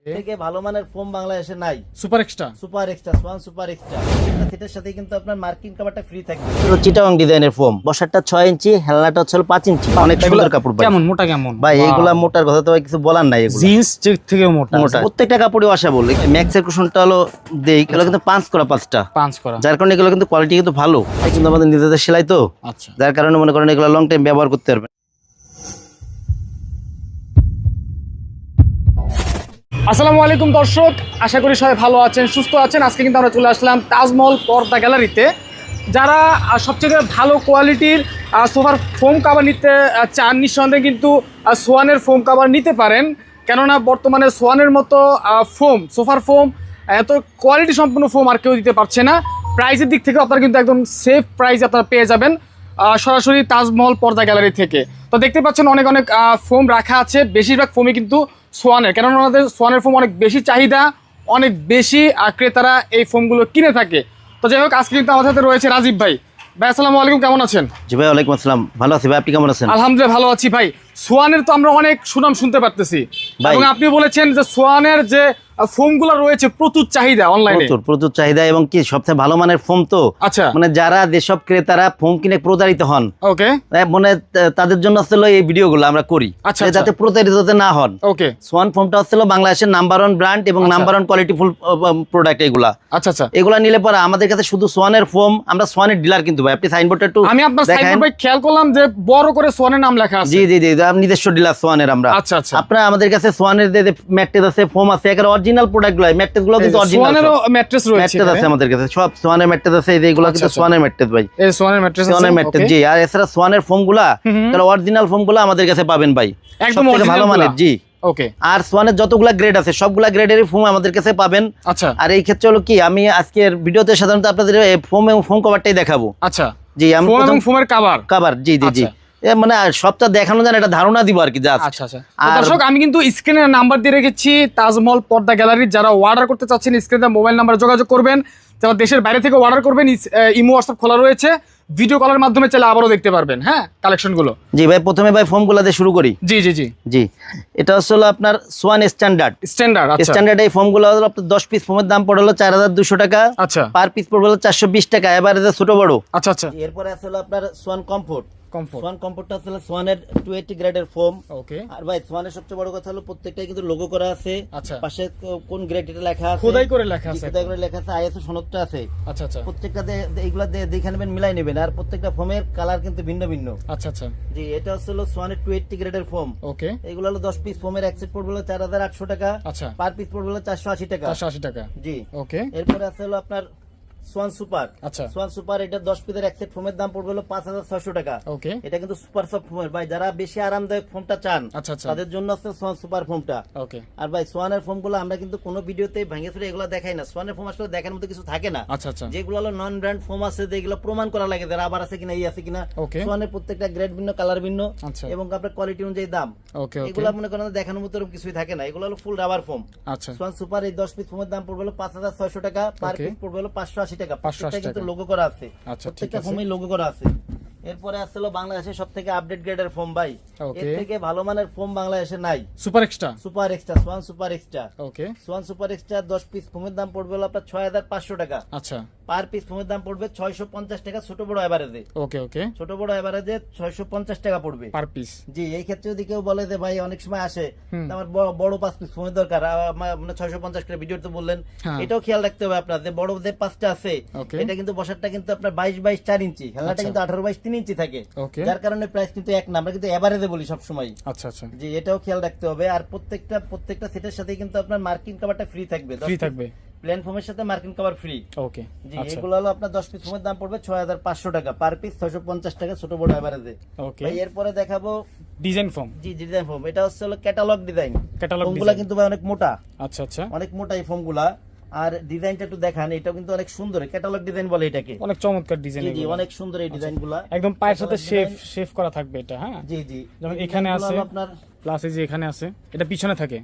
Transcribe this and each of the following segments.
থেকে ভালো মানের ফোম বাংলাদেশে নাই। Super extra Swan super extra সেটার সাথে কিন্তু আপনার মার্কিং কভারটা ফ্রি থাকবে। চিটাগং ডিজাইনের ফোম, বসারটা 6 ইঞ্চি, হেলনাটা হচ্ছে 5 ইঞ্চি। অনেক সুন্দর কাপড় ভাই। কেমন মোটা কেমন ভাই এগুলা মোটার কথা তো ভাই কিছু বলার নাই। এগুলা জিন্স থেকে মোটা প্রত্যেকটা কাপড়ই ওয়াশেবল। ম্যাক্সের কুশনটা হলো দেই, এগুলো কিন্তু পাঁচ করা, পাঁচ করা, যার কারণে এগুলো কিন্তু কোয়ালিটি কিন্তু ভালো। কিন্তু আমাদের নিজেদের সেলাই তো, আচ্ছা, যার কারণে মনে করেন এগুলো লং টাইম ব্যবহার করতে পারবেন। আসসালামু আলাইকুম দর্শক, আশা করি সবাই ভালো আছেন, সুস্থ আছেন। আজকে কিন্তু আমরা চলে আসলাম তাজমহল পর্দা গ্যালারিতে। যারা সবচেয়ে ভালো কোয়ালিটির সোফার ফোম কাভার নিতে চান, নিঃসন্দেহে কিন্তু সোয়ানের ফোম কাভার নিতে পারেন। কেননা বর্তমানে সোয়ানের মতো সোফার ফোম এত কোয়ালিটি সম্পন্ন ফোম আর কেউ দিতে পারছে না। প্রাইসের দিক থেকে আপনারা কিন্তু একদম সেফ প্রাইস আপনারা পেয়ে যাবেন সরাসরি তাজমহল পর্দা গ্যালারি থেকে। তো দেখতে পাচ্ছেন অনেক অনেক ফোম রাখা আছে, বেশিরভাগ ফোমই কিন্তু সোয়ানের, কেননা ওনাদের সোয়ানের ফোম অনেক বেশি চাহিদা, অনেক বেশি ক্রেতারা এই ফোমগুলো কিনে থাকে। তো যাই হোক, আজকে কিন্তু আমার সাথে রয়েছে রাজীব ভাই। ভাই আসসালামু আলাইকুম, কেমন আছেন? জি ভাই, ওয়ালাইকুম আসসালাম, ভালো আছি ভাই, আপনি কেমন আছেন? আলহামদুলিল্লাহ ভালো আছি ভাই। সোয়ানের তো আমরা অনেক সুনাম শুনতে পারতেছি ভাই। এবং আপনি বলেছেন যে সোয়ানের যে ফোমগুলো রয়েছে প্রচুর চাহিদা অনলাইনে, প্রচুর চাহিদা, এবং কি সবচেয়ে ভালো মানের ফোম তো। আচ্ছা, মানে যারা যেসব ক্রেতারা ফোম কিনে প্রতারিত হন, ওকে, মানে তাদের জন্য আসলে এই ভিডিওগুলো আমরা করি, আচ্ছা, যাতে প্রতারিত না হন। ওকে, সোয়ান ফোমটা হচ্ছে বাংলাদেশের নাম্বার 1 ব্র্যান্ড এবং নাম্বার 1 কোয়ালিটিফুল প্রোডাক্ট। এগুলা আচ্ছা আচ্ছা, এগুলা নিলে পরে আমাদের কাছে শুধু সোয়ানের ফোম, আমরা সোয়ানের ডিলার কিন্তু ভাই। আপনি সাইনবোর্ডটা একটু আমি আপনার সাইনবোর্ড ভাই খেয়াল করলাম যে বড় করে সোয়ানের নাম লেখা আছে। জি জি জি, নিজস্ব ডিলার সোয়ানের আমরা। আচ্ছা আচ্ছা, আপনারা আমাদের কাছে সোয়ানের যে ম্যাট্রেস আছে, ফোম আছে, একেবারে অরিজিনাল প্রোডাক্ট গুলো। ম্যাট্রেস গুলো কিন্তু অরিজিনাল, সোয়ানেরও ম্যাট্রেস রয়েছে, ম্যাট্রেস আছে আমাদের কাছে, সব সোয়ানের ম্যাট্রেস আছে। এই যেগুলো কিন্তু সোয়ানের ম্যাট্রেস ভাই, এই সোয়ানের ম্যাট্রেস আছে, সোয়ানের ম্যাট্রেস। জি, আর এছাড়া সোয়ানের ফোম গুলা, তাহলে অরিজিনাল ফোম গুলা আমাদের কাছে পাবেন ভাই, একদম ভালো মানের। জি, ওকে। আর সোয়ানের যতগুলা গ্রেড আছে সবগুলা গ্রেডেরই ফোম আমাদের কাছে পাবেন। আচ্ছা, আর এই ক্ষেত্রে হলো কি, আমি আজকের ভিডিওতে সাধারণত আপনাদের ফোম এবং ফোম কভারটাই দেখাবো। আচ্ছা, জি, আমি ফোম এবং ফোমের কভার। জি জি জি, মানে সবটা দেখানো যায়, একটা ধারণা দিব আর কি। আচ্ছা আচ্ছা, দর্শক আমি কিন্তু স্ক্রিনে নাম্বার দিয়ে রেখেছি তাজমহল পর্দা গ্যালারি। যারা অর্ডার করতে চাচ্ছেন স্ক্রিনে মোবাইল নাম্বারে যোগাযোগ করবেন। যারা দেশের বাইরে থেকে অর্ডার করবেন, ইমো হোয়াটসঅ্যাপ খোলা রয়েছে, ভিডিও কলের মাধ্যমে চাইলে আবারও দেখতে পারবেন। হ্যাঁ, কালেকশন গুলো। জি ভাই, প্রথমে ভাই ফোম গুলা দিয়ে শুরু করি। জি জি জি জি, এটা হলো আপনার সোয়ান স্ট্যান্ডার্ড। আচ্ছা, স্ট্যান্ডার্ড এই ফোম গুলো হলো আপনার 10 পিস ফোমের দাম পড়ে হলো 4200 টাকা। আচ্ছা, পার পিস পড়বে হলো 420 টাকা, এবারে ছোট বড়। আচ্ছা আচ্ছা, এরপরে আছে হলো আপনার সোয়ান কমফোর্ট। সোয়ান কমফোর্টটা হলো সোয়ানের 280 গ্রেডের ফোম। ওকে। আর ভাই সোয়ানের সবচেয়ে বড় কথা হলো প্রত্যেকটাই কিন্তু লোগো করা আছে। আচ্ছা, পাশে কোন গ্রেড এটা লেখা আছে, খোদাই করে লেখা আছে, খোদাই করে লেখা আছে, আইএসও সনদটা আছে। আচ্ছা আচ্ছা, প্রত্যেকটা এইগুলা দেখে নেবেন, মিলাই নেবেন। আর প্রত্যেকটা ফোমের কালার কিন্তু ভিন্ন ভিন্ন। আচ্ছা আচ্ছা, জি, এটা হলো সোয়ানের 280 গ্রেডের ফোম। ওকে। এগুলো হলো 10 পিস ফোমের এক সেট পড়বে হলো 4800 টাকা। আচ্ছা, পার পিস পড়বে হলো 480 টাকা। 480 টাকা। জি, ওকে। এরপরে আছে হলো আপনার সোয়ান সুপার। আচ্ছা, সোয়ান সুপার, এটা 10 পিসের এক সেট ফোমের দাম পড়বে হলো 5600 টাকা। ওকে। এটা কিন্তু সুপার সফট ফোমের ভাই, যারা বেশি আরামদায়ক ফোমটা চান আচ্ছা আচ্ছা, তাদের জন্য আছে সোয়ান সুপার ফোমটা। ওকে। আর ভাই সোয়ানের ফোম গুলো আমরা কিন্তু কোনো ভিডিওতে ভেঙে ফেলে এগুলো দেখাই না। সোয়ানের ফোম আসলে দেখার মতো কিছু থাকে না। আচ্ছা আচ্ছা, যেগুলো হলো নন ব্র্যান্ড ফোম আছে, যেগুলো প্রমাণ করা লাগে যারা আবার আছে কিনা, এই আছে কিনা। ওকে। সোয়ানের প্রত্যেকটা গ্রেড ভিন্ন, কালার ভিন্ন, আচ্ছা, এবং আপনার কোয়ালিটি অনুযায়ী দাম। ওকে ওকে। এগুলো মনে করেন দেখানোর মতো এরকম কিছুই থাকে না। এগুলো হলো ফুল রাবার ফোম। আচ্ছা, সোয়ান সুপার এই 10 পিস ফোমের দাম পড়বে হলো 5600 টাকা। পার ওকে। পিস পড়বে হলো 580 টাকা। 580 প্রত্যেকটা কিন্তু টাকা। লোগো করা আছে, আচ্ছা, ঠিক প্রত্যেকটা আছে। ফোমেই লোগো করা আছে। এরপরে আসলে বাংলাদেশের সবথেকে আপডেট গ্রেডের ফোম ভাই। ওকে। এর থেকে ভালো মানের ফোম বাংলাদেশে নাই। Super extra, super extra, Swan super extra. Okay. Swan super extra 10 piece ফোমের দাম পড়বে হলো আপনার 6500 টাকা। আচ্ছা, পার পিস ফোমের দাম পড়বে 650 টাকা, ছোট বড় এভারেজে। ওকে ওকে, ছোট বড় এভারেজে 650 টাকা পড়বে পার পিস। জি, এই ক্ষেত্রে যদি কেউ বলে যে ভাই অনেক সময় আসে আমার বড় 5 পিস ফোনের দরকার, মানে 650 করে ভিডিও তো বললেন, এটাও খেয়াল রাখতে হবে আপনার যে বড় যে 5টা আছে, এটা কিন্তু বসারটা কিন্তু আপনার 22 4 ইঞ্চি, হেলনাটা কিন্তু 18 3 ইঞ্চি থাকে। যার কারণে প্রাইস কিন্তু এক না, আমরা কিন্তু এভারেজে বলি সব সময়। আচ্ছা আচ্ছা, জি, এটাও খেয়াল রাখতে হবে। আর প্রত্যেকটা সেটের সাথে কিন্তু আপনার মার্কিং কভারটা ফ্রি থাকবে। ফ্রি থাকবে, প্লেন ফোমের সাথে মার্কিং কভার ফ্রি। ওকে। জি, এগুলো হলো আপনার 10 পিস ফোমের দাম পড়বে 6500 টাকা, পার পিস 650 টাকা, ছোট বড় এভারেজে। ওকে। ভাই এরপরে দেখাবো ডিজাইন ফোম। জি, ডিজাইন ফোম। এটা হলো ক্যাটালগ ডিজাইন। ক্যাটালগ ফোমগুলা কিন্তু ভাই অনেক মোটা। আচ্ছা আচ্ছা, অনেক মোটা এই ফোমগুলা। আর ডিজাইনটা একটু দেখান, এটা কিন্তু অনেক সুন্দর, ক্যাটালগ ডিজাইন বলে এটাকে। অনেক চমৎকার ডিজাইন। জি, অনেক সুন্দর এই ডিজাইনগুলা। একদম পায়ের সাথে শেফ করা থাকবে এটা। হ্যাঁ, জি জি, যেমন এখানে আছে আপনার প্লাস এই যে এখানে আছে, এটা পিছনে থাকে।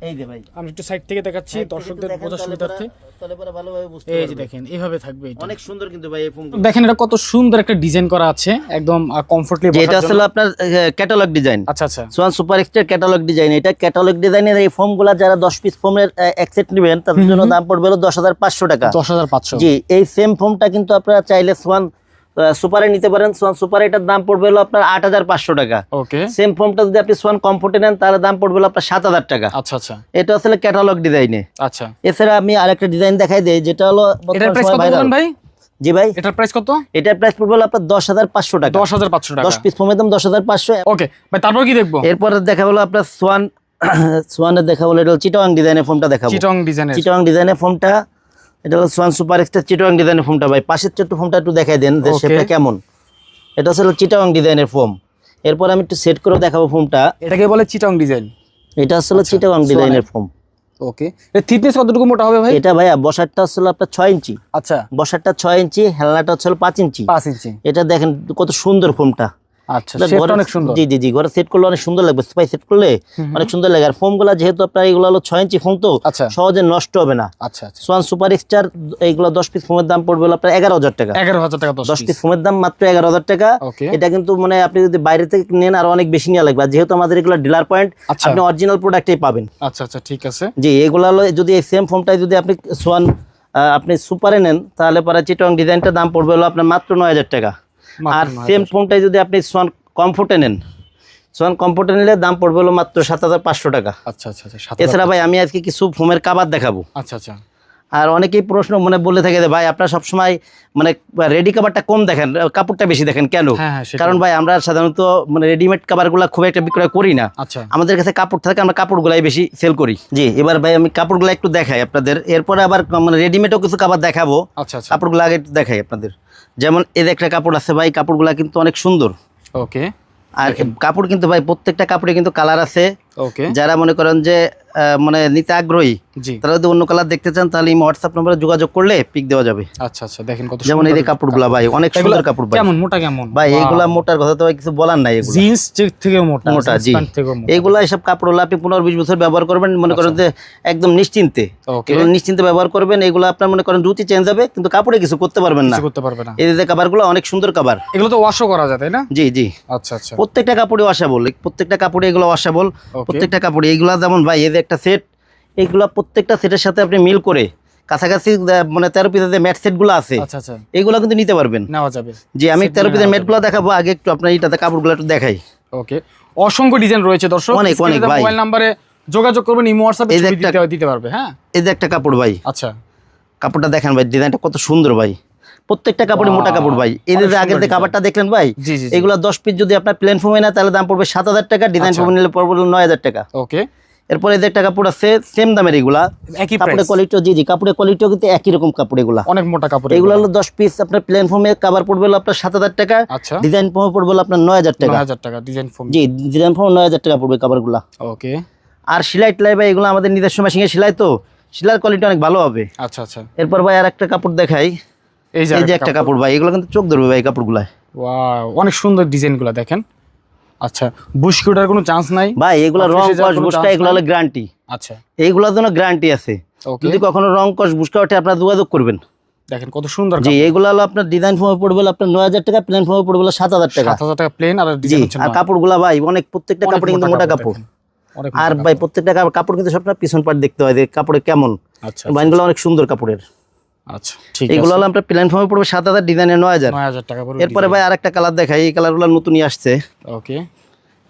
এই যে ভাই আমি একটু সাইড থেকে দেখাচ্ছি দর্শকদের বোঝার সুবিধার্থে। তাহলে পরে ভালোভাবে বুঝতে এই যে পারবে। দেখেন এইভাবে থাকবে এটা। অনেক সুন্দর কিন্তু ভাই এই ফোম। দেখেন এটা কত সুন্দর একটা ডিজাইন করা আছে, একদম কমফোর্টলি এটা আসলে আপনার ক্যাটালগ ডিজাইন। আচ্ছা আচ্ছা সোয়ান সুপার এক্সটার ক্যাটালগ ডিজাইন। এটা ক্যাটালগ ডিজাইনের এই ফোমগুলা যারা 10 পিস ফোমের এক সেট নেবেন তাদের জন্য দাম পড়বে হলো 10,500 টাকা। 10,500। জি, এই সেম ফোমটা কিন্তু আপনারা চাইলে সোয়ান সুপারে নিতে পারেন। সোয়ান সুপারে এটার দাম পড়বে হলো আপনার 8,500 টাকা। ওকে। সেম ফোমটা যদি আপনি সোয়ান কমফোর্টে নেন তাহলে দাম পড়বে হলো আপনার 7,000 টাকা। আচ্ছা আচ্ছা এটা আসলে ক্যাটালগ ডিজাইনে। আচ্ছা, এছাড়া আমি আরেকটা ডিজাইন দেখাই দেই যেটা হলো এটার প্রাইস কত বলেন ভাই? জি ভাই, এটার প্রাইস কত? এটার প্রাইস পড়বে হলো আপনার 10,500 টাকা। 10,500 টাকা। 10 পিস ফোমের দাম 10,500। ওকে ভাই, তারপর কি দেখবো? এরপরে দেখা হলো আপনার সোয়ান সোয়ানের দেখা হলো এটা চিটাং ডিজাইনের ফোমটা দেখাবো। চিটং ডিজাইনের। চিটাং ডিজাইনের ফোমটা এটা হলো সোয়ান সুপার এক্সট্রা চিটাং ডিজাইনের ফোমটা ভাই। পাশের ছোট্ট ফোমটা একটু দেখাই দেন যে Okay. শেপটা কেমন। এটা হলো চিটাং ডিজাইনের ফোম। এরপর আমি একটু সেট করে দেখাবো ফোমটা। এটাকে বলে চিটং ডিজাইন। এটা আসলে আচ্ছা, চিটাং ডিজাইনের ফোম। ওকে। এর থিকনেস কতটুকু মোটা হবে ভাই? এটা ভাইয়া বসারটা হচ্ছে আপনার 6 ইঞ্চি। আচ্ছা, বসারটা 6 ইঞ্চি, হেলনাটা হচ্ছে 5 ইঞ্চি। 5 ইঞ্চি। এটা দেখেন কত সুন্দর ফোমটা। আচ্ছা, শেপটা অনেক সুন্দর। জি জি জি, ঘরে সেট করলে অনেক সুন্দর লাগবে। স্পাই সেট করলে অনেক সুন্দর লাগে। আর ফোমগুলা যেহেতু আপনার এগুলো হলো 6 ইঞ্চি ফোম তো আচ্ছা। সহজে নষ্ট হবে না। আচ্ছা আচ্ছা। সোয়ান সুপার এক্সটার এইগুলো 10 পিস ফোমের দাম পড়বে হলো আপনার 11,000 টাকা। 11,000 টাকা 10 10 পিস ফোমের দাম মাত্র 11,000 টাকা। ওকে। এটা কিন্তু মানে আপনি যদি বাইরে থেকে নেন আর অনেক বেশি নেওয়া লাগবে। আর যেহেতু আমাদের এগুলো ডিলার পয়েন্ট, আচ্ছা। আপনি অরিজিনাল প্রোডাক্টই পাবেন। আচ্ছা আচ্ছা, ঠিক আছে। জি, এগুলো হলো যদি এই সেম ফোমটাই যদি আপনি সোয়ান আপনি সুপারে নেন তাহলে পরে চিটং ডিজাইনটার দাম পড়বে হলো আপনার মাত্র 9,000 টাকা। মাত্র আর 9,000 সেম ফোমটাই যদি আপনি সোয়ান কমফোর্টে নেন, সোয়ান কমফোর্টে নিলে দাম পড়বে হলো মাত্র 7,500 টাকা। আচ্ছা আচ্ছা আচ্ছা। এছাড়া ভাই আমি আজকে কিছু ফোমের কাবার দেখাবো। আচ্ছা আচ্ছা। আর অনেকেই প্রশ্ন মনে বলে থাকে যে ভাই আপনারা সবসময় মানে রেডি কাভারটা কম দেখেন, কাপড়টা বেশি দেখেন কেন? হ্যাঁ হ্যাঁ, সেটাই। কারণ ভাই আমরা সাধারণত মানে রেডিমেড কাভারগুলো খুব একটা বিক্রয় করি না। আচ্ছা। আমাদের কাছে কাপড় থাকে, আমরা কাপড়গুলাই বেশি সেল করি। জি, এবার ভাই আমি কাপড়গুলো একটু দেখাই আপনাদের। এরপরে আবার মানে রেডিমেডও কিছু কাভার দেখাবো। আচ্ছা আচ্ছা। কাপড়গুলো আগে একটু দেখাই আপনাদের। যেমন এই যে একটা কাপড় আছে ভাই, কাপড়গুলো কিন্তু অনেক সুন্দর। ওকে। আর কাপড় কিন্তু ভাই প্রত্যেকটা কাপড়ে কিন্তু কালার আছে। ওকে। যারা মনে করেন যে মানে নিতে আগ্রহী জি। তারা যদি অন্য কালার দেখতে চান তাহলে হোয়াটসঅ্যাপ নম্বরে যোগাযোগ করলে পিক দেওয়া যাবে। আচ্ছা আচ্ছা, দেখেন কত যেমন এই যে কাপড়গুলা ভাই অনেক সুন্দর কাপড় ভাই। কেমন মোটা কেমন ভাই এইগুলা মোটার কথা তো ভাই কিছু বলার নাই। এগুলা জিন্স থেকেও মোটা। মোটা, জিন্স জি। প্যান্ট থেকেও মোটা। এইগুলা এসব কাপড়গুলো আপনি 15-20 বছর ব্যবহার করবেন, মনে করেন যে একদম নিশ্চিন্তে। ওকে। এগুলো নিশ্চিন্তে ব্যবহার করবেন। এগুলো আপনার মনে করেন রুচি চেঞ্জ হবে কিন্তু কাপড়ে কিছু করতে পারবেন না। কিছু করতে পারবে না। এই যে কাভারগুলো অনেক সুন্দর কাভার। এগুলো তো ওয়াশও করা যায় তাই না? জি জি, আচ্ছা আচ্ছা। প্রত্যেকটা কাপড়ে ওয়াশেবল। প্রত্যেকটা কাপড়ে এগুলো ওয়াশেবল। ওকে। প্রত্যেকটা কাপড়ে এইগুলা যেমন ভাই এই যে একটা সেট, এইগুলা প্রত্যেকটা সেটের সাথে আপনি মিল করে কাছাকাছি মানে 13 পিসের যে ম্যাট সেটগুলো আছে আচ্ছা আচ্ছা, এইগুলো কিন্তু নিতে পারবেন। নেওয়া যাবে। জি, আমি Set 13 নিয়ে পিসের নেওয়া ম্যাটগুলো দেখাবো। আগে একটু আপনার এইটাতে কাপড়গুলো একটু দেখাই। ওকে। অসংখ্য ডিজাইন রয়েছে দর্শক। অনেক, অনেক ভাই। মোবাইল নম্বরে যোগাযোগ করবেন, ইমো হোয়াটসঅ্যাপে এই যে ছবি একটা- দিতে পারবে। হ্যাঁ, এই যে একটা কাপড় ভাই, আচ্ছা। কাপড়টা দেখেন ভাই, ডিজাইনটা কত সুন্দর ভাই। প্রত্যেকটা কাপড়ে মোটা কাপড় ভাই। এই যে অনেক আগের সুন্দর যে কাপড়টা দেখলেন ভাই, জি জি। এগুলো 10 পিস যদি আপনার প্লেন ফোমে না তাহলে দাম পড়বে 7,000 টাকা। ডিজাইন আচ্ছা। ফোমে নিলে পড়বে 9,000 টাকা। ওকে। এরপরে এই যে একটা কাপড় আছে সেম দামের, এগুলা একই কাপড়ের প্রাইস। কোয়ালিটিও জি জি, কাপড়ের কোয়ালিটিও কিন্তু একই রকম কাপড়। এগুলা অনেক মোটা কাপড়। এগুলো হলো 10 পিস আপনার প্লেন ফোমে কাভার পড়বে হলো আপনার 7,000 টাকা। আচ্ছা। ডিজাইন ফোমে পড়বে হলো আপনার 9,000 টাকা। 9,000 টাকা ডিজাইন ফোম। জি, ডিজাইন ফোমে 9,000 টাকা পড়বে কাভারগুলা। ওকে। আর সেলাই টেলাই ভাই এগুলো আমাদের নিজস্ব মেশিনে সেলাই তো, সেলাইয়ের কোয়ালিটি অনেক ভালো হবে। আচ্ছা আচ্ছা। এরপর ভাই আর একটা কাপড় দেখাই। এই এই যে একটা কাপড় ভাই, এগুলো কিন্তু চোখ ধরবে ভাই কাপড়গুলা। ওয়াও, অনেক সুন্দর ডিজাইনগুলো দেখেন। আচ্ছা, বুশকি ওঠার কোনো চান্স নাই ভাই। এগুলো রং অফিসে যাওয়ার কস কোনো বুসকা chance এগুলো নাই? হলো গ্যারান্টি। আচ্ছা। এইগুলোর জন্য গ্যারান্টি আছে। ওকে। যদি কখনো রং কস বুসকা ওঠে আপনারা যোগাযোগ করবেন। দেখেন কত সুন্দর জি, এগুলো হলো আপনার ডিজাইন ফর্মে পড়বে হলো আপনার 9,000 টাকা, প্লেন ফর্মে পড়বে হলো 7,000 টাকা। 7,000 টাকা প্লেন আর জি, ডিজাইন হচ্ছে আর না। কাপড়গুলা ভাই অনেক, প্রত্যেকটা অনেক কাপড় কিন্তু মোটা কাপড়। দেখেন। অনেক আর মোটা ভাই কাপড়। প্রত্যেকটা কাপড় কিন্তু সবটা পিছন পাট দেখতে হয় যে কাপড়ে কেমন। আচ্ছা বাইনগুলো অনেক সুন্দর কাপড়ের। আচ্ছা, ঠিক এইগুলো আছে। হলো আপনার প্লেন ফর্মে পড়বে 7,000, ডিজাইনে 9,000। 9,000 টাকা পড়বে। এরপরে ভাই আরেকটা কালার দেখাই। এই কালারগুলো নতুনই আসছে। ওকে।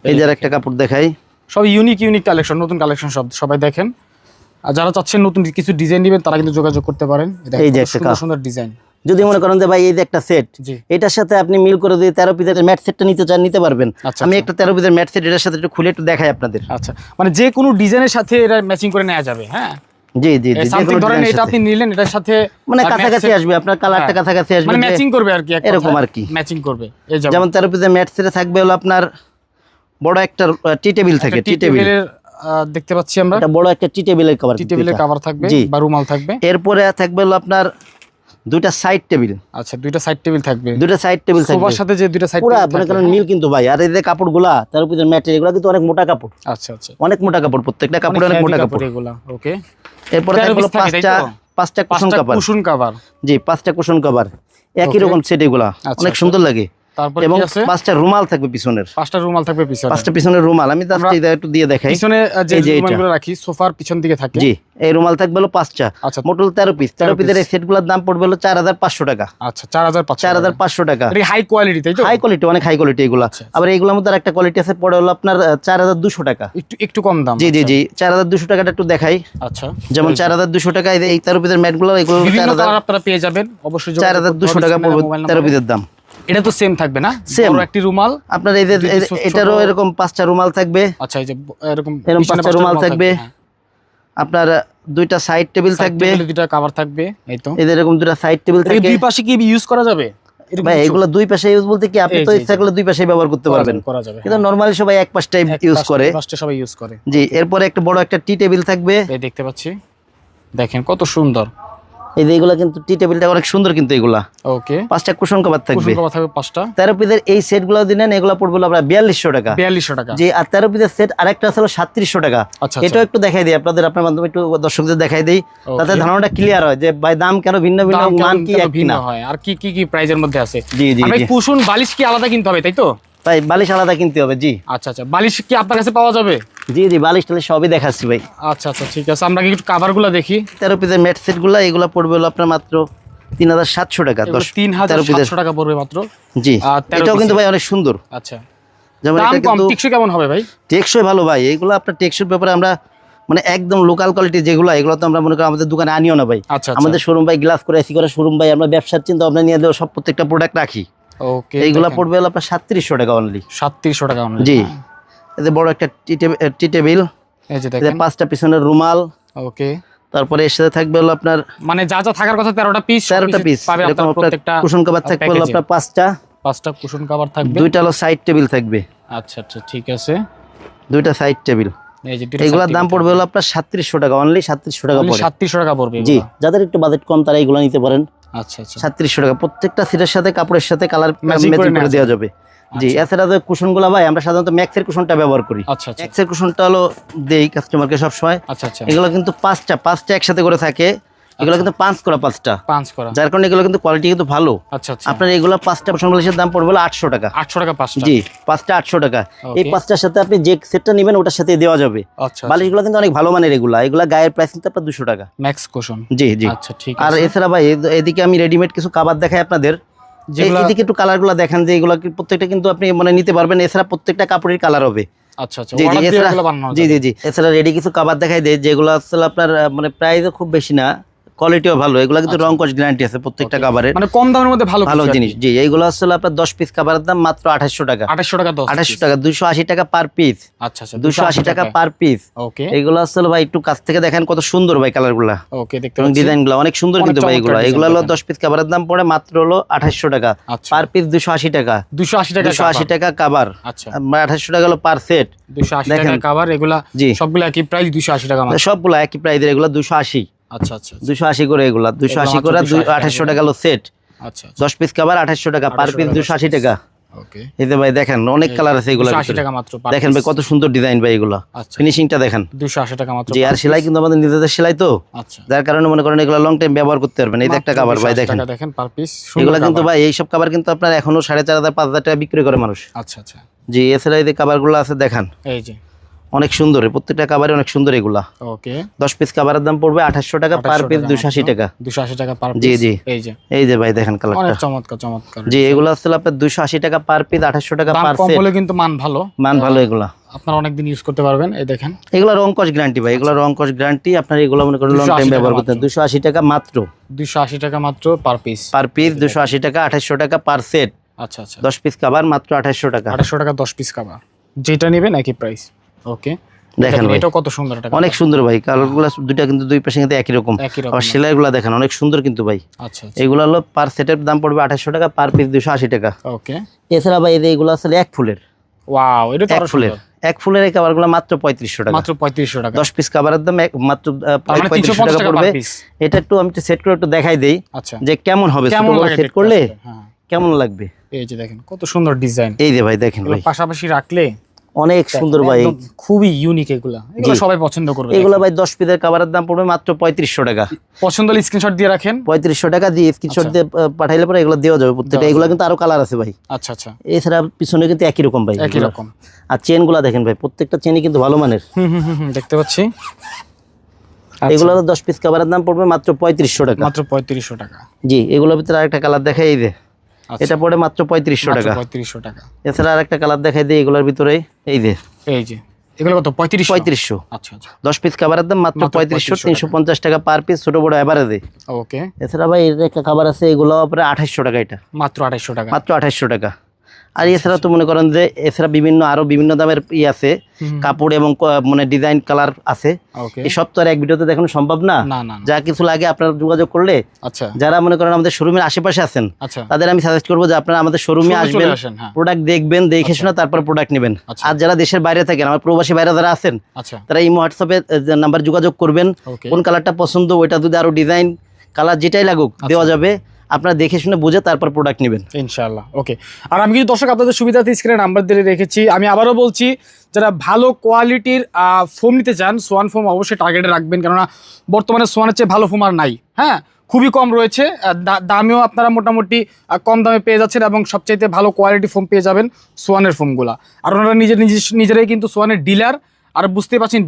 এই যে একটা কাপড় দেখাই। সব ইউনিক কালেকশন, নতুন কালেকশন সব সবাই দেখেন। আর যারা চাচ্ছেন নতুন কিছু ডিজাইন নেবেন তারা কিন্তু যোগাযোগ করতে পারেন। দেখেন এই যে কত একটা সুন্দর সুন্দর ডিজাইন। যদি মনে করেন যে ভাই এই যে একটা সেট, জি। এটার সাথে আপনি মিল করে যদি 13 পিসের ম্যাট সেটটা নিতে চান নিতে পারবেন। আচ্ছা, আমি আচ্ছা। একটা 13 পিসের ম্যাট সেট এটার সাথে একটু খুলে একটু দেখাই আপনাদের। আচ্ছা, মানে যে কোনো ডিজাইনের সাথে এটা ম্যাচিং করে নেওয়া যাবে। হ্যাঁ, জি জি জি, যে সামথিং কোনো ধরেন ডিজাইনের এটা সাথে। আপনি নিলেন, এটার সাথে মানে কাছাকাছি আসবে, আপনার কালারটা হ্যাঁ। কাছাকাছি আসবে, মানে যে ম্যাচিং করবে আর কি, এরকম আর কি। ম্যাচিং করবে। এই যেমন যেমন 13 পিসের ম্যাট সেটে থাকবে হলো আপনার বড় একটা টি টেবিল থাকে, টি টেবিল দেখতে পাচ্ছি আমরা। এটা বড় একটা টি টেবিলের কভার, টি টেবিলের কভার থাকবে জি। বা রুমাল থাকবে। এরপরে থাকবে হলো আপনার দুইটা সাইড টেবিল। আচ্ছা, দুইটা সাইড টেবিল থাকবে, দুইটা সাইড টেবিল থাকবে সোফার সাথে যে দুইটা সাইড পুরো টেবিল মনে করেন মিল কিন্তু ভাই। আর এই যে কাপড়গুলা তার উপরে ম্যাটেরিয়াল এগুলো কিন্তু অনেক মোটা কাপড়। আচ্ছা আচ্ছা, অনেক মোটা কাপড়, প্রত্যেকটা কাপড় অনেক মোটা কাপড় এগুলা। ওকে, এরপরে থাকবে পাঁচটা কুশন কভার। জি, 5টা কুশন কভার একই রকম সেট, এগুলা অনেক সুন্দর লাগে। তারপর এবং কি আছে? 5টা রুমাল থাকবে পিছনের, 5টা রুমাল থাকবে পিছনে, 5টা পিছনের রুমাল। আমি জাস্ট এটা একটু দিয়ে দেখাই। পিছনে যে রুমালগুলো রাখি সোফার পিছন দিকে থাকে। জি, এই রুমাল থাকবে হলো 5টা। আচ্ছা, মোটল 13 পিস। 13 পিসের এই সেটগুলোর দাম পড়বে হলো 4500 টাকা। আচ্ছা, 4500 টাকা। এটা হাই কোয়ালিটি, তাই তো? হাই কোয়ালিটি, অনেক হাই কোয়ালিটি এগুলো। আবার এইগুলোর মধ্যে আরেকটা কোয়ালিটি আছে, পড়ে হলো আপনার 4200 টাকা। একটু কম দাম। জি জি জি, 4200 টাকাটা একটু দেখাই। আচ্ছা, যেমন 4200 টাকা এই 13 পিসের ম্যাটগুলো, এগুলো বিভিন্ন কালার আপনারা পেয়ে যাবেন অবশ্যই। 4200 টাকা পড়বে 13 পিসের দাম। এটা তো সেম থাকবে না? সেম একটি রুমাল আপনার এই যে এটারও এরকম 5টা রুমাল থাকবে। আচ্ছা, এই যে এরকম 5টা রুমাল থাকবে। আপনার দুইটা সাইড টেবিল থাকবে, দুইটা কভার থাকবে। এই তো এই যে এরকম দুইটা সাইড টেবিল থাকবে। দুই পাশে কি ইউজ করা যাবে? ভাই এগুলো দুই পাশে ইউজ বলতে কি, আপনি তো ইচ্ছা করলে দুই পাশে ব্যবহার করতে পারবেন, করা যাবে। কিন্তু নরমালি সবাই এক পাশটাই ইউজ করে। পাশটা সবাই ইউজ করে। জি, এরপরে একটা বড় একটা টি টেবিল থাকবে। এই দেখতে পাচ্ছি, দেখেন কত সুন্দর। এই যে এগুলা কিন্তু টি টেবিলটা অনেক সুন্দর কিন্তু এগুলা। ওকে, 5টা কুশন কভার থাকবে। কুশন কভার থাকবে 5টা। 13 পিসের এই সেটগুলো দিলেন, এগুলা পড়বে আপনার 4200 টাকা। 4200 টাকা। জি, আর 13 পিসের সেট আরেকটা আছে 3700 টাকা। আচ্ছা, এটাও একটু দেখাই দিই আপনাদের, আপনার মাধ্যমে একটু দর্শকদের দেখাই দেই, তাতে ধারণাটা ক্লিয়ার হয় যে ভাই দাম কেন ভিন্ন ভিন্ন, মান কি এক ভিন্ন না হয়, আর কি কি প্রাইজের মধ্যে আছে। জি জি আর ভাই জি, কুশন বালিশ কি আলাদা কিনতে হবে, তাই তো? ভাই বালিশ আলাদা কিনতে হবে। জি আচ্ছা আচ্ছা, বালিশ কি আপনার কাছে পাওয়া যাবে? জি জি, বালিশ টালিশ সবই দেখাচ্ছি ভাই। আচ্ছা আচ্ছা, ঠিক আছে, আমরা একটু কভারগুলো দেখি। 13 পিসের ম্যাট সেটগুলো এগুলো পড়বে হলো আপনার মাত্র 3700 টাকা। 3700 টাকা পড়বে মাত্র। জি, এটাও কিন্তু ভাই অনেক সুন্দর। আচ্ছা, যেমন দাম এটা কম, কিন্তু টেকসই কেমন হবে ভাই? টেকসই ভালো ভাই। এগুলো আপনার টেকসইর ব্যাপারে আমরা মানে একদম লোকাল কোয়ালিটি যেগুলো, এগুলো তো আমরা মনে করি আমাদের দোকানে আনিও না ভাই। আচ্ছা, আমাদের শোরুম ভাই গ্লাস করে এসি করে শোরুম ভাই, আমরা ব্যবসার চিন্তা ভাবনা নিয়ে দেওয়া সব প্রত্যেকটা প্রোডাক্ট রাখি। ওকে, এইগুলো পড়বে হলো আপনার 3700 টাকা অনলি। 3700 টাকা অনলি। জি, এই যে বড় একটা টি টেবিল, এই যে এই যে দেখেন 5টা পিছনের রুমাল। ওকে, তারপরে এর সাথে থাকবে হলো আপনার মানে যা যা থাকার কথা 13টা পিস পাবে এরকম আপনার আপনার প্রত্যেকটা। কুশন কভার থাকবে হলো আপনার 5টা কুশন কভার থাকবে। দুইটা হলো সাইড টেবিল থাকবে। আচ্ছা আচ্ছা, ঠিক আছে, দুইটা সাইড টেবিল। এই যে দুইটা এগুলোর দাম পড়বে হলো আপনার 3700 টাকা অনলি। 3700 টাকা পড়বে। 3700 টাকা পড়বে। জি, যাদের একটু বাজেট কম তারা এগুলো নিতে পারেন। আচ্ছা আচ্ছা, 3700 টাকা। প্রত্যেকটা সিটের সাথে কাপড়ের সাথে কালার ম্যাচিং ম্যাচিং করে করে দেওয়া যাবে। জি, এছাড়া যে কুশনগুলো ভাই আমরা সাধারণত ম্যাক্সের কুশনটা ব্যবহার করি। আচ্ছা আচ্ছা, ম্যাক্সের কুশনটা হলো দেই কাস্টমারকে সব সময়। আচ্ছা আচ্ছা, এগুলো কিন্তু পাঁচটা একসাথে করে থাকে। এগুলো কিন্তু পাঁচ করা, পাঁচ করা, যার কারণে এগুলো কিন্তু কোয়ালিটি কিন্তু ভালো। আচ্ছা আচ্ছা, আপনার এগুলো 5টা কুশন বালিশের দাম পড়বে হলো 800 টাকা। 800 টাকা 5টা। জি, 5টা 800 টাকা। এই 5টার সাথে আপনি যে সেটটা নেবেন ওটার সাথে দেওয়া যাবে। আচ্ছা, বালিশগুলো কিন্তু অনেক ভালো মানের। এগুলা গায়ের প্রাইস কিন্তু আপনার 200 টাকা ম্যাক্স কুশন। জি জি, আচ্ছা, ঠিক আর আছে। এছাড়া ভাই এদিকে আমি রেডিমেড কিছু কাবার দেখাই আপনাদের। এদিকে একটু কালারগুলো দেখেন, যে এগুলো প্রত্যেকটা কিন্তু আপনি মানে নিতে পারবেন। এছাড়া প্রত্যেকটা কাপড়ের কালার হবে। আচ্ছা আচ্ছা, জি জি, এগুলো বানানো জি জি জি, এছাড়া রেডি কিছু কাবার দেখাই দেয় যেগুলো আসলে আপনার মানে প্রাইসও খুব বেশি না, কোয়ালিটিও ভালো। এগুলো কিন্তু রং কস গ্যারান্টি আছে প্রত্যেকটা কাভারের, মানে কম দামের মধ্যে ভালো ভালো জিনিস। জি, এইগুলো আসলে আপনার 10 পিস কাভারের দাম মাত্র 2800 টাকা। 2800 টাকা 10 2800 টাকা, 280 টাকা পার পিস। আচ্ছা আচ্ছা, 280 টাকা পার পিস। ওকে, এগুলো আসলে ভাই একটু কাছ থেকে দেখেন কত সুন্দর ভাই কালারগুলো। ওকে, দেখতে এবং পাচ্ছি ডিজাইনগুলো অনেক সুন্দর কিন্তু ভাই। এগুলো হলো 10 পিস কাভারের দাম পড়ে মাত্র হলো 2800 টাকা পার পিস। 280 টাকা, 280 টাকা কাভার। আচ্ছা, 2800 টাকা হলো পার সেট। 280 টাকা কাভার। এগুলা সবগুলো একই প্রাইস 280 টাকা মাত্র। সবগুলো একই প্রাইসের। এগুলো 280। আচ্ছা আচ্ছা, 280 করে এগুলা, 280 করে 2800 টাকা হলো সেট। আচ্ছা, 10 পিস কাভার 2800 টাকা পার পিস 280 টাকা। ওকে, এই যে ভাই দেখেন অনেক কালার আছে এগুলা। 280 টাকা মাত্র। দেখেন ভাই কত সুন্দর ডিজাইন ভাই এগুলা। ফিনিশিংটা দেখেন। 280 টাকা মাত্র। জি, আর সেলাই কিন্তু আমাদের নিজেদের সেলাই তো, আচ্ছা, যার কারণে মনে করেন এগুলা লং টাইম ব্যবহার করতে পারবেন। এই যে একটা কাভার ভাই দেখেন, দেখেন পার পিস। এগুলা কিন্তু ভাই এইসব কাভার কিন্তু আপনার এখনো 4500 5000 টাকা বিক্রি করে মানুষ। আচ্ছা আচ্ছা, জি, এছাড়া এই যে কাভারগুলো আছে দেখেন, এই যে অনেক সুন্দর। প্রত্যেকটা কাভারে অনেক সুন্দর এগুলা। ওকে, 10 পিস কাভারের দাম পড়বে 2800 টাকা পার পিস। 280 টাকা, 280 টাকা পার পিস। জি জি, এই যে ভাই দেখেন কালারটা অনেক চমৎকার চমৎকার। জি, এগুলো আসলে আপনার 280 টাকা পার পিস, 2800 টাকা পার কম সেট। বলে কিন্তু মান ভালো, মান ভালো এগুলা। আপনারা অনেক দিন ইউজ করতে পারবেন। এই দেখেন এগুলা রং কস গ্যারান্টি ভাই। এগুলা রং কস গ্যারান্টি। আপনার এগুলো মনে করেন লং টাইম ব্যবহার করতে। 280 টাকা মাত্র। 280 টাকা মাত্র পার পিস। 280 টাকা, 2800 টাকা পার সেট। আচ্ছা আচ্ছা, 10 পিস কভার মাত্র 2800 টাকা। 2800 টাকা 10 পিস কভার, যেটা নেবেন একই প্রাইস। ওকে, দেখেন ভাই এটা কত সুন্দর, এটা অনেক সুন্দর ভাই। কালারগুলো দুইটা কিন্তু দুই পাশে কিন্তু একই রকম। আর সেলাইগুলো দেখেন অনেক সুন্দর কিন্তু ভাই। আচ্ছা, এগুলো হলো পার সেটের দাম পড়বে 2800 টাকা পার পিস 280 টাকা। ওকে, এছাড়া ভাই এই যে এগুলো আসলে এক ফুলের। ওয়াও, এটা তো এক ফুলের। এক ফুলের এই কভারগুলো মাত্র 3500 টাকা, মাত্র 3500 টাকা। 10 পিস কভারের দাম মাত্র তার মানে 3500 টাকা 350 টাকা পড়বে। per piece। এটা একটু আমি সেট করে একটু দেখাই দেই আচ্ছা, যে কেমন হবে, ছোট কেমন বড় লাগে সেট দেখতে করলে আসলে? হ্যাঁ, কেমন লাগবে। এই যে দেখেন কত সুন্দর ডিজাইন, এই যে ভাই দেখেন এগুলো ভাই পাশাপাশি রাখলে অনেক সুন্দর ভাই, একদম খুবই ইউনিক, এগুলো সবাই পছন্দ করবে। এগুলো ভাই 10 পিসের কভারের দাম পড়বে মাত্র 3500 টাকা। পছন্দ হলে স্ক্রিনশট দিয়ে রাখেন, 3500 টাকা দিয়ে স্ক্রিনশট দিয়ে পাঠাইলে পরে এগুলো দেওয়া যাবে প্রত্যেকটা। এগুলো কিন্তু আরো কালার আছে ভাই। আচ্ছা আচ্ছা, এছাড়া পিছনে কিন্তু একই রকম ভাই, একই রকম। আর চেন গুলা দেখেন ভাই, প্রত্যেকটা চেনই কিন্তু ভালো মানের। দেখতে পাচ্ছি। এগুলো 10 পিস কভারের দাম পড়বে মাত্র 3500 টাকা, মাত্র 3500 টাকা। জি, এগুলোর ভিতরে আরেকটা কালার দেখাই, এই যে এটা পড়ে মাত্র 3500 টাকা। 3500 টাকা। এছাড়া আরেকটা কালার দেখাই দিই এগুলোর ভিতরে, এই যে এই যে এগুলো কত? 3500। আচ্ছা আচ্ছা, 10 পিস কভারের দাম মাত্র 3500, 350 টাকা পার পিস, ছোট বড় এভারেজে। ওকে। এছাড়া ভাই এর একটা খাবার আছে, এগুলো পরে 2800 টাকা, এটা মাত্র 2800 টাকা, মাত্র 2800 টাকা। আর এছাড়া তো মনে করেন যে এছাড়া আরো বিভিন্ন দামের আছে, কাপড় এবং মানে ডিজাইন কালার আছে। এই সব তো আর এক ভিডিওতে দেখানো সম্ভব না, যা কিছু লাগে আপনারা যোগাযোগ করলে। আচ্ছা, যারা মনে করেন আমাদের শোরুমের আশেপাশে আছেন তাদের আমি সাজেস্ট করবো যে আপনারা আমাদের শোরুমে আসবেন, প্রোডাক্ট দেখবেন, দেখে শুনে তারপর প্রোডাক্ট নেবেন। আর যারা দেশের বাইরে থাকেন, আমার প্রবাসী বাইরে যারা আছেন, তারা এই হোয়াটসঅ্যাপে নাম্বার যোগাযোগ করবেন, কোন কালারটা পছন্দ ওইটা যদি আরো ডিজাইন কালার যেটাই লাগুক দেওয়া যাবে, আপনারা দেখে শুনে বুঝে তারপর প্রোডাক্ট নেবেন ইনশাআল্লাহ। ওকে। আর আমি কিন্তু দর্শক আপনাদের সুবিধার্থে স্ক্রিনে নাম্বার দিয়ে রেখেছি। আমি আবারও বলছি, যারা ভালো কোয়ালিটির ফোম নিতে চান, সোয়ান ফোম অবশ্যই টার্গেটে রাখবেন, কেননা বর্তমানে সোয়ানের চেয়ে ভালো ফোম আর নাই। হ্যাঁ, খুবই কম রয়েছে, দামেও আপনারা মোটামুটি কম দামে পেয়ে যাচ্ছেন এবং সবচাইতে ভালো কোয়ালিটি ফোম পেয়ে যাবেন সোয়ানের ফোমগুলা। আর ওনারা নিজেরাই কিন্তু সোয়ানের ডিলার। আর বুঝতে পারছেন,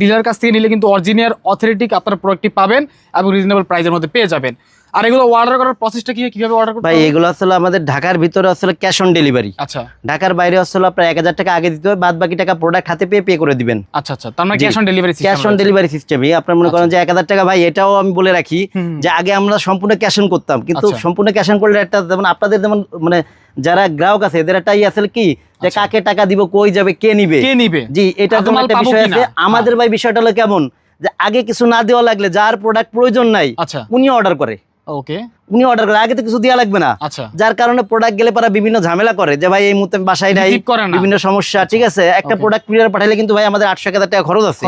ডিলার কাছ থেকে নিলে কিন্তু অরিজিনাল অথেন্টিক আপনার প্রোডাক্টটি পাবেন এবং রিজনেবল প্রাইসের মধ্যে পেয়ে যাবেন। আর এগুলো অর্ডার করার প্রসেসটা কিভাবে অর্ডার করতে ভাই? এগুলো আসলে আমাদের ঢাকার ভিতরে আসলে ক্যাশ অন ডেলিভারি। আচ্ছা, ঢাকার বাইরে আসলে আপনার 1000 টাকা আগে দিতে হবে, বাদ বাকি টাকা প্রোডাক্ট হাতে পেয়ে পে করে দিবেন। আচ্ছা আচ্ছা, তার মানে cash on delivery system, cash on delivery সিস্টেমই। আপনার মনে করেন যে 1000 টাকা, ভাই এটাও আমি বলে রাখি যে আগে আমরা সম্পূর্ণ ক্যাশ অন করতাম, কিন্তু সম্পূর্ণ ক্যাশ অন করলে একটা যেমন আপনাদের যেমন মানে যারা গ্রাহক আছে এদের একটা আসলে কি যে কাকে টাকা দিব, কই যাবে, কে নিবে। জি, এটা তো একটা বিষয় আছে। আমাদের ভাই বিষয়টা হলো কেমন যে আগে কিছু না দেওয়া লাগলে যার প্রোডাক্ট প্রয়োজন নাই উনি অর্ডার করে। ওকে, উনি অর্ডার করে, আগে তো কিছু দেওয়া লাগবে না। আচ্ছা, যার কারণে প্রোডাক্ট গেলে পারা বিভিন্ন ঝামেলা করে যে ভাই এই মুহূর্তে বাসায় নাই, বিভিন্ন সমস্যা। ঠিক আছে, একটা প্রোডাক্ট কুরিয়ার পাঠাইলে কিন্তু ভাই আমাদের 800-1000 টাকা খরচ আছে।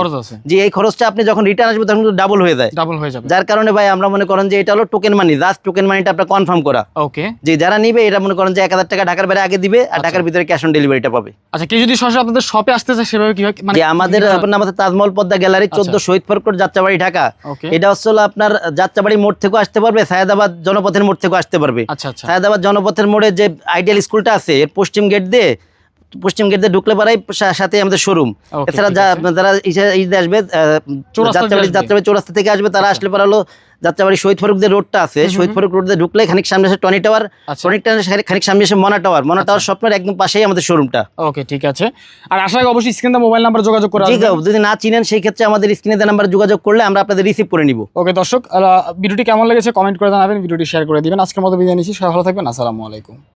যে এই খরচটা আপনি যখন রিটার্ন আসবে তখন কিন্তু ডাবল হয়ে যায়। যার কারণে ভাই আমরা মনে করেন যে এটা হলো টোকেন মানি, জাস্ট টোকেন মানিটা আপনার কনফার্ম করা। ওকে, যে যারা নিবে এটা মনে করেন যে 1000 টাকা ঢাকার বাইরে আগে দিবে আর ঢাকার ভিতরে ক্যাশ অন ডেলিভারিটা পাবে। আচ্ছা, কেউ যদি সরাসরি আপনাদের শপে আসতে চায় সেভাবে কিভাবে? মানে আমাদের তাজমহল পদ্মা গ্যালারি 14 শহীদ ফারুক রোড, যাত্রাবাড়ি, ঢাকা। এটা হচ্ছে আপনার যাত্রাবাড়ি মোড় থেকে আসতে পারবে, সায়েদাবাদ জনপথের মোড় থেকে আসতে পারবে। সায়েদাবাদ জনপথের মোড়ে যে আইডিয়াল স্কুলটা আছে এর পশ্চিম গেট দিয়ে ঢুকলে পারাই সাথে আমাদের শোরুম। এছাড়া যারা আসবে যাত্রাবাড়ি চৌরাস্তা থেকে আসবে, তারা আসলে পারা হলো যাত্রাবাড়ি শহীদ ফারুক যে রোডটা আছে, শহীদ ফারুক রোড দিয়ে ঢুকলে খানিক সামনে এসে টনি টাওয়ার, টনি টাওয়ার খানিক সামনে এসে মনা টাওয়ার, মনা টাওয়ার স্বপ্নের একদম পাশেই আমাদের শোরুমটা। ওকে, ঠিক আছে। আর আশা করি অবশ্যই স্ক্রিনে মোবাইল নাম্বার যোগাযোগ করে আসবেন। যদি না চিনেন সেই ক্ষেত্রে আমাদের স্ক্রিনে নাম্বার যোগাযোগ করলে আমরা আপনাদের রিসিভ করে নিব। ওকে দর্শক, ভিডিওটি কেমন লেগেছে কমেন্ট করে জানাবেন, ভিডিওটি শেয়ার করে দিবেন। আজকের মতো বিদায় নিচ্ছি, সবাই ভালো থাকবেন, আসসালামু আলাইকুম।